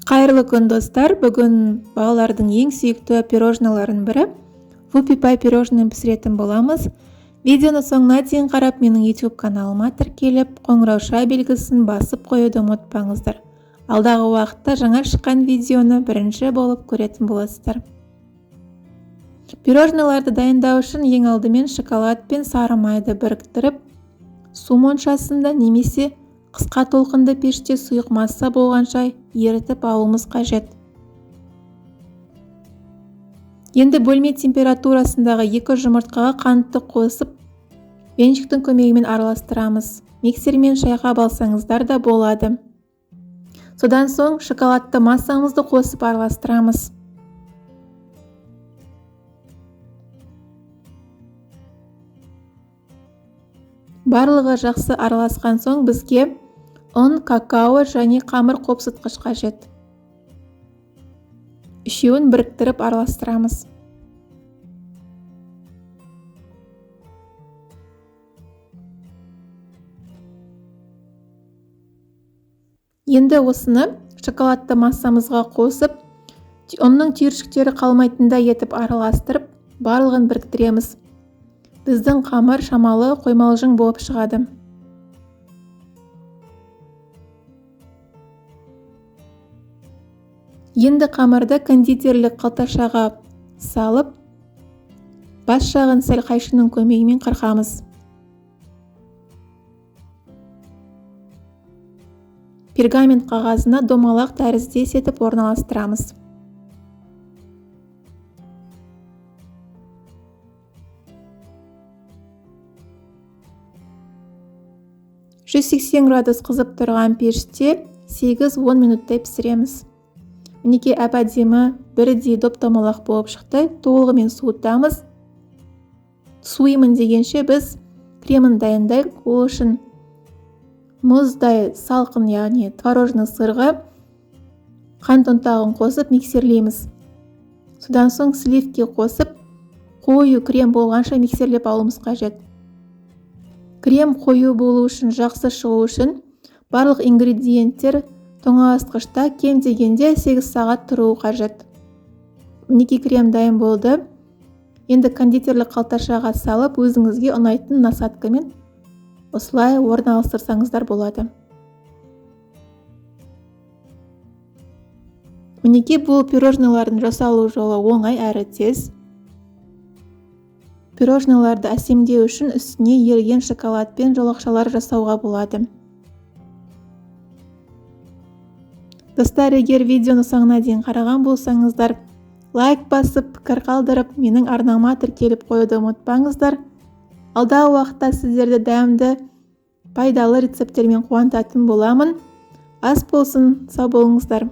Қайырлы күн достар, бүгін балалардың ең сүйікті пирожноларын бірі Вупи Пай пирожныйын пісіретін боламыз. Видеоны соңына дейін қарап, менің YouTube каналыма тіркеліп, қоңырау белгісін басып қоюды ұмытпаңыздар. Алдағы уақытта жаңа шыққан видеоны бірінші болып көретін боласыздар. Пирожноларды дайындау үшін ең алдымен шоколад пен сары майды біріктіріп, су моншасында немесе қысқа толқынды пеште сұйық масса болғанша ерітіп алуымыз қажет. Енді бөлме температурасындағы 2 жұмыртқаға қантты қосып, венчиктің көмегімен араластырамыз. Миксермен шайқап алсаңыздар да болады. Содан соң шоколадты массамызды қосып араластырамыз. Барлығы жақсы араласқан соң бізге ұн, какао және қамыр қопсытқыш қажет. Үшеуін біріктіріп араластырамыз. Енді осыны шоколадты массамызға қосып, ұнның түйіршіктері қалмайтындай етіп араластырып, барлығын біріктіреміз. Біздің қамыр шамалы қоймалжың болып шығады. Енді қамырды кондитерлік қалташаға салып, бас жағын сәл қайшының көмегімен қырқамыз. Пергамент қағазына домалақ тәріздес етіп орналастырамыз. градус қызып тұрған пеште 8-10 минуттай пісіреміз. Мінекей әп-әдемі бірдей доп-домалақ болып шықты. Толығымен суытамыз. Суимын дегенше біз кремін дайындайық. Ол үшін мұздай салқын, яғни творожный сырға қант ұнтағын қосып миксерлейміз. Содан соң сливки қосып, қою крем болғанша миксерлеп алуымыз қажет. Крем қою болу үшін, жақсы шығу үшін барлық ингредиенттер тоңазытқышта кем дегенде 8 сағат тұруы қажет. Мінекей крем дайын болды. Енді кондитерлік қалташаға салып, өзіңізге ұнайтын насадкамен осылай орналастырсаңыздар болады. Мінекей бұл пирожнолардың жасалу жолы оңай әрі тез. Пирожноларды әсемдеу үшін үстіне еріген шоколад пен жолақшалар жасауға болады. Достар, егер видеоны соңына дейін қараған болсаңыздар, лайк басып, пікір қалдырып, менің арнама тіркеліп қоюды ұмытпаңыздар. Алдағы уақытта сіздерді дәмді, пайдалы рецепттермен қуантатын боламын. Ас болсын, сау болыңыздар.